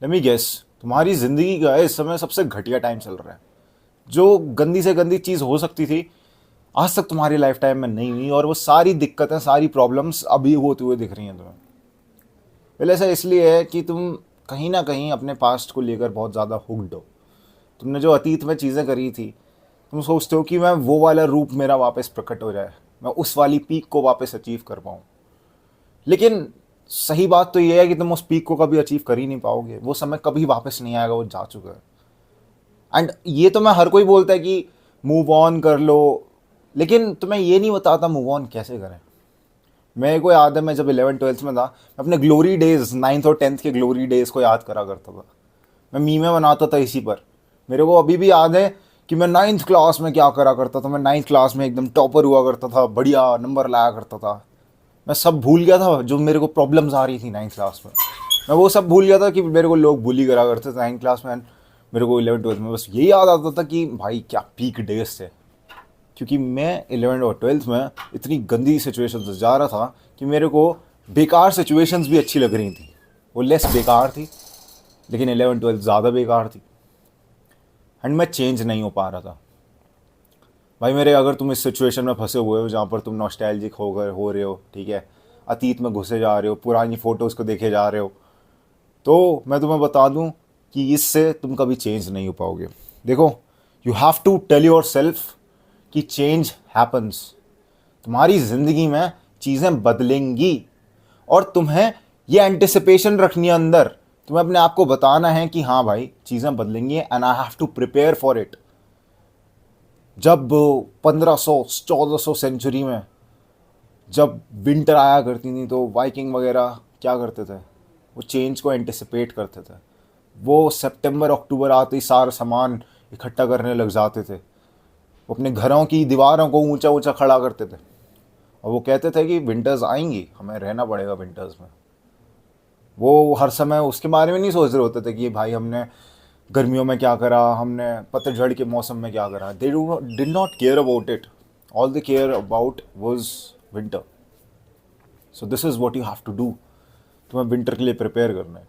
Let me guess, तुम्हारी जिंदगी का इस समय सबसे घटिया टाइम चल रहा है। जो गंदी से गंदी चीज हो सकती थी आज तक तुम्हारी लाइफ टाइम में नहीं हुई, और वो सारी दिक्कतें, सारी प्रॉब्लम्स अभी होते हुए दिख रही हैं तुम्हें। पहले ऐसा इसलिए है कि तुम कहीं ना कहीं अपने पास्ट को लेकर बहुत ज़्यादा हुक्ड हो। तुमने जो अतीत में चीज़ें करी थी, तुम सोचते हो कि मैं वो वाला रूप मेरा वापस प्रकट हो जाए, मैं उस वाली पीक को वापस अचीव कर पाऊँ। लेकिन सही बात तो ये है कि तुम उस पीक को कभी अचीव कर ही नहीं पाओगे। वो समय कभी वापस नहीं आएगा, वो जा चुका है। एंड ये तो मैं हर कोई बोलता है कि मूव ऑन कर लो, लेकिन तुम्हें ये नहीं बताता मूव ऑन कैसे करें। मेरे को याद है, मैं जब 11th-12th में था, मैं अपने ग्लोरी डेज, 9th और 10th के ग्लोरी डेज को याद करा करता था। मैं मीमे बनाता था इसी पर। मेरे को अभी भी याद है कि मैं 9th क्लास में क्या करा करता था। मैं 9th क्लास में एकदम टॉपर हुआ करता था, बढ़िया नंबर लाया करता था। मैं सब भूल गया था जो मेरे को प्रॉब्लम्स आ रही थी 9th क्लास में। मैं वो सब भूल गया था कि मेरे को लोग बुली करा करते थे 9th क्लास में। मेरे को 11th-12th में बस यही याद आता था कि भाई क्या पीक डेज थे। क्योंकि मैं 11th और 12th में इतनी गंदी सिचुएशन से जा रहा था कि मेरे को बेकार सिचुएशंस भी अच्छी लग रही थी। वो लेस बेकार थी, लेकिन 11th-12th ज़्यादा बेकार थी। एंड मैं चेंज नहीं हो पा रहा था। भाई मेरे, अगर तुम इस सिचुएशन में फंसे हुए हो जहाँ पर तुम नॉस्टैल्जिक हो रहे हो, ठीक है, अतीत में घुसे जा रहे हो, पुरानी फ़ोटोज़ को देखे जा रहे हो, तो मैं तुम्हें बता दूं कि इससे तुम कभी चेंज नहीं हो पाओगे। देखो, you have to tell yourself कि चेंज हैपन्स। तुम्हारी ज़िंदगी में चीज़ें बदलेंगी, और तुम्हें ये एंटिसिपेशन रखनी है अंदर। तुम्हें अपने आप को बताना है कि हाँ भाई, चीज़ें बदलेंगी and I have to prepare for it. जब 1500-1400 सेंचुरी में जब विंटर आया करती थी, तो वाइकिंग वगैरह क्या करते थे, वो चेंज को एंटिसिपेट करते थे। वो सितंबर अक्टूबर आते ही सारा सामान इकट्ठा करने लग जाते थे। वो अपने घरों की दीवारों को ऊंचा ऊंचा खड़ा करते थे, और वो कहते थे कि विंटर्स आएंगी, हमें रहना पड़ेगा विंटर्स में। वो हर समय उसके बारे में नहीं सोच रहे होते थे कि भाई हमने गर्मियों में क्या करा, हमने पतझड़ के मौसम में क्या करा। They did not care about it. All they care about was winter. So this is what you have to do. तुम्हें विंटर के लिए प्रिपेयर करना है,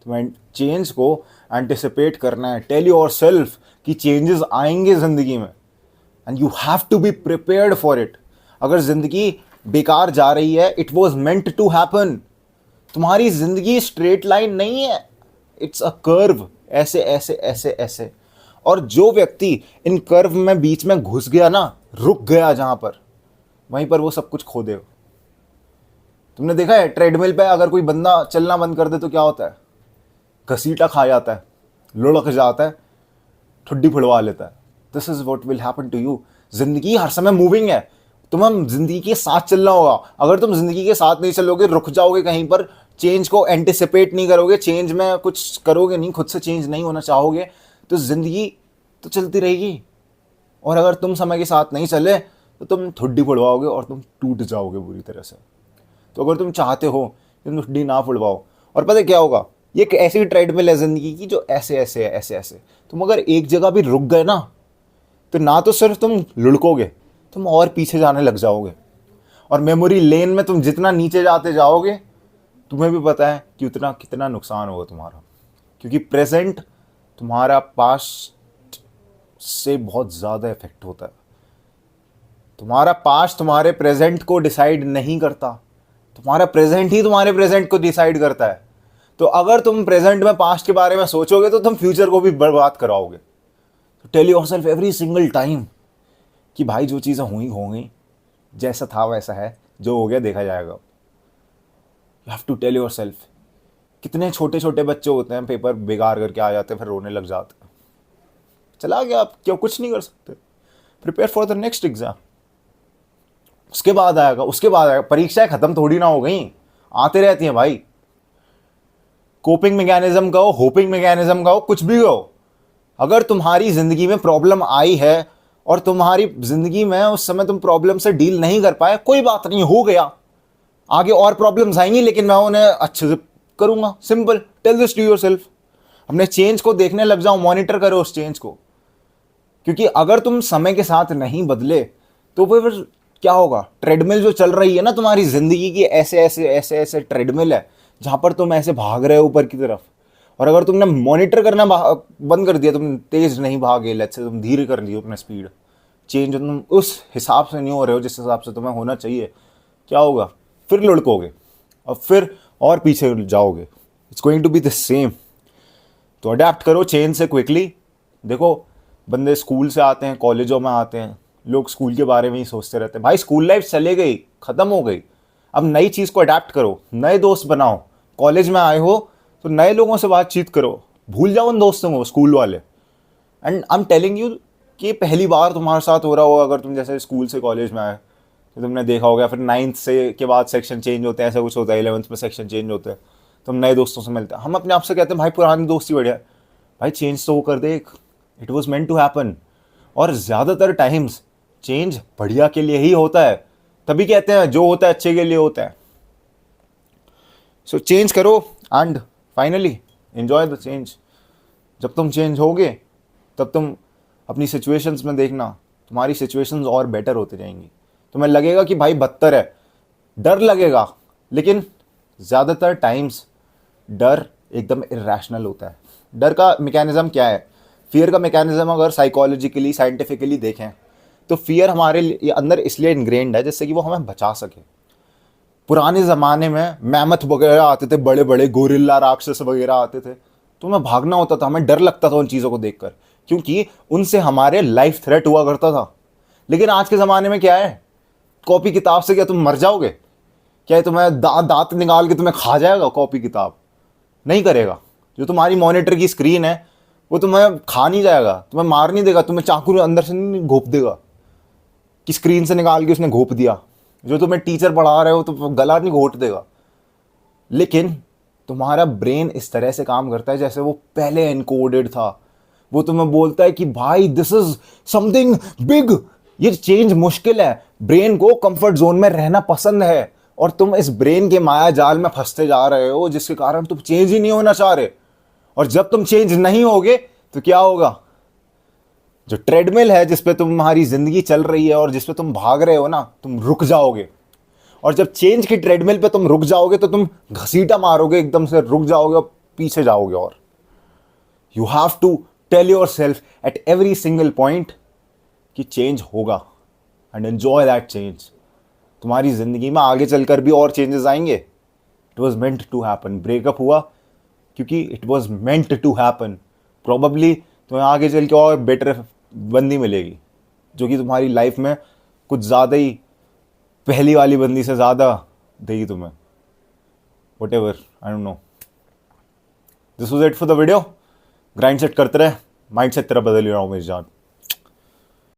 तुम्हें चेंज को एंटिसिपेट करना है। टेल योर सेल्फ कि चेंजेस आएंगे ज़िंदगी में, and you have to be prepared for it. अगर ज़िंदगी बेकार जा रही है, it was meant to happen. तुम्हारी ज़िंदगी स्ट्रेट लाइन नहीं है, इट्स अ कर्व, ऐसे ऐसे ऐसे ऐसे। और जो व्यक्ति इन कर्व में बीच में घुस गया ना, रुक गया जहां पर, वहीं पर वो सब कुछ खो देगा। तुमने देखा है ट्रेडमिल पे अगर कोई बंदा चलना बंद कर दे तो क्या होता है? घसीटा खा जाता है, लुढ़क जाता है, ठुड्डी फुड़वा लेता है। This is what will happen to you. जिंदगी हर समय मूविंग है, तुम्हें जिंदगी के साथ चलना होगा। अगर तुम जिंदगी के साथ नहीं चलोगे, रुक जाओगे कहीं पर, चेंज को एंटिसिपेट नहीं करोगे, चेंज में कुछ करोगे नहीं, खुद से चेंज नहीं होना चाहोगे, तो जिंदगी तो चलती रहेगी। और अगर तुम समय के साथ नहीं चले तो तुम ठुड्डी फुड़वाओगे और तुम टूट जाओगे बुरी तरह से। तो अगर तुम चाहते हो कि तुम ठुड्डी ना फुड़वाओ, और पता है क्या होगा, ये एक ऐसी ट्रेडमिल है जिंदगी की जो ऐसे ऐसे है, ऐसे ऐसे। तुम अगर एक जगह भी रुक गए ना, तो ना तो सिर्फ तुम लुढ़कोगे, तुम और पीछे जाने लग जाओगे। और मेमोरी लेन में तुम जितना नीचे जाते जाओगे, तुम्हें भी पता है कि उतना कितना नुकसान होगा तुम्हारा। क्योंकि प्रेजेंट तुम्हारा पास्ट से बहुत ज़्यादा इफेक्ट होता है। तुम्हारा पास्ट तुम्हारे प्रेजेंट को डिसाइड नहीं करता, तुम्हारा प्रेजेंट ही तुम्हारे प्रेजेंट को डिसाइड करता है। तो अगर तुम प्रेजेंट में पास्ट के बारे में सोचोगे तो तुम फ्यूचर को भी बर्बाद कराओगे। तो tell yourself every single time कि भाई जो चीज़ें हुई होंगी, जैसा था वैसा है, जो हो गया देखा जाएगा। You have to tell yourself. कितने छोटे छोटे बच्चे होते हैं, पेपर बेकार करके आ जाते हैं, फिर रोने लग जाते हैं। चला गया, आप क्यों कुछ नहीं कर सकते। Prepare for the next exam. उसके बाद आएगा, उसके बाद आएगा। परीक्षाएं खत्म थोड़ी ना हो गई, आते रहती हैं भाई। कोपिंग मैकेनिज्म का हो, होपिंग मैकेनिज्म का हो, कुछ भी हो, अगर तुम्हारी जिंदगी में प्रॉब्लम आई है और तुम्हारी जिंदगी में उस समय तुम प्रॉब्लम से डील नहीं कर पाए, कोई बात नहीं, हो गया। आगे और प्रॉब्लम्स आएंगी, लेकिन मैं उन्हें अच्छे से करूंगा। Simple, tell this to yourself. अपने चेंज को देखने लग जाओ, मॉनिटर करो उस चेंज को। क्योंकि अगर तुम समय के साथ नहीं बदले तो फिर क्या होगा। ट्रेडमिल जो चल रही है ना तुम्हारी जिंदगी की, ऐसे ऐसे ऐसे ऐसे ट्रेडमिल है जहां पर तुम ऐसे भाग रहे हो ऊपर की तरफ, और अगर तुमने मॉनिटर करना बंद कर दिया, तुम तेज नहीं भागे, लेट्स से तुम धीरे कर लियो अपना स्पीड, चेंज तुम उस हिसाब से नहीं हो रहे हो जिस हिसाब से तुम्हें होना चाहिए, क्या होगा? फिर लुढ़कोगे और फिर और पीछे जाओगे। It's going to be the same. तो अडेप्ट करो चेंज से क्विकली। देखो, बंदे स्कूल से आते हैं, कॉलेजों में आते हैं, लोग स्कूल के बारे में ही सोचते रहते हैं। भाई स्कूल लाइफ चले गई, ख़त्म हो गई। अब नई चीज़ को अडेप्ट करो, नए दोस्त बनाओ। कॉलेज में आए हो तो नए लोगों से बातचीत करो, भूल जाओ उन दोस्तों को, स्कूल वाले। And I am telling you कि पहली बार तुम्हारे साथ हो रहा होगा, अगर तुम जैसे स्कूल से कॉलेज में आए तो तुमने देखा होगा, फिर 9th से के बाद सेक्शन चेंज होते हैं, ऐसा कुछ होता है, 11th में सेक्शन चेंज होते हैं, तुम नए दोस्तों से मिलते हैं। हम अपने आप से कहते हैं भाई पुरानी दोस्ती बढ़िया है। भाई चेंज तो वो कर दे, it was meant to happen. और ज़्यादातर टाइम्स चेंज बढ़िया के लिए ही होता है, तभी कहते हैं जो होता है अच्छे के लिए होता है। सो चेंज करो and finally enjoy the change. जब तुम चेंज होगे तब तुम अपनी सिचुएशंस में देखना, तुम्हारी सिचुएशंस और बेटर होते जाएंगी। तुम्हें लगेगा कि भाई बदतर है, डर लगेगा, लेकिन ज़्यादातर टाइम्स डर एकदम इरेशनल होता है। डर का मैकेनिज्म क्या है? फियर का मैकेनिज्म अगर साइकोलॉजिकली साइंटिफिकली देखें तो फियर हमारे अंदर इसलिए इनग्रेन्ड है जिससे कि वो हमें बचा सके। पुराने ज़माने में मैमथ वगैरह आते थे, बड़े बड़े गोरिल्ला राक्षस वगैरह आते थे, तो हमें भागना होता था, हमें डर लगता था उन चीज़ों को देखकर, क्योंकि उनसे हमारे लाइफ थ्रेट हुआ करता था। लेकिन आज के ज़माने में क्या है? कॉपी किताब से क्या तुम मर जाओगे? क्या तुम्हें दांत निकाल के तुम्हें खा जाएगा कॉपी किताब? नहीं करेगा। जो तुम्हारी मॉनिटर की स्क्रीन है वो तुम्हें खा नहीं जाएगा, तुम्हें मार नहीं देगा, तुम्हें चाकू अंदर से नहीं घोप देगा कि स्क्रीन से निकाल के उसने घोप दिया। जो तुम्हें टीचर पढ़ा रहे हो तो गला नहीं घोट देगा। लेकिन तुम्हारा ब्रेन इस तरह से काम करता है जैसे वो पहले एनकोडेड था। वो तुम्हें बोलता है कि भाई दिस इज समथिंग बिग, ये चेंज मुश्किल है। ब्रेन को कंफर्ट जोन में रहना पसंद है और तुम इस ब्रेन के माया जाल में फंसते जा रहे हो, जिसके कारण तुम चेंज ही नहीं होना चाह रहे। और जब तुम चेंज नहीं होगे तो क्या होगा? जो ट्रेडमिल है जिस पे तुम्हारी जिंदगी चल रही है और जिस पे तुम भाग रहे हो ना, तुम रुक जाओगे। और जब चेंज की ट्रेडमिल पे तुम रुक जाओगे तो तुम घसीटा मारोगे, एकदम से रुक जाओगे और पीछे जाओगे। और you have to tell yourself at every single point कि चेंज होगा एंड एंजॉय दैट चेंज। तुम्हारी जिंदगी में आगे चलकर भी और चेंजेस आएंगे। It was meant to happen. Breakup हुआ क्योंकि it was meant to happen. Probably तुम्हें आगे चल के और बेटर बंदी मिलेगी जो कि तुम्हारी लाइफ में कुछ ज़्यादा ही पहली वाली बंदी से ज़्यादा देगी तुम्हें। What ever, I don't know. This was it for the video. Grind set करते रहे, माइंड सेट तेरा बदल ही रहा हूँ मेरी जान।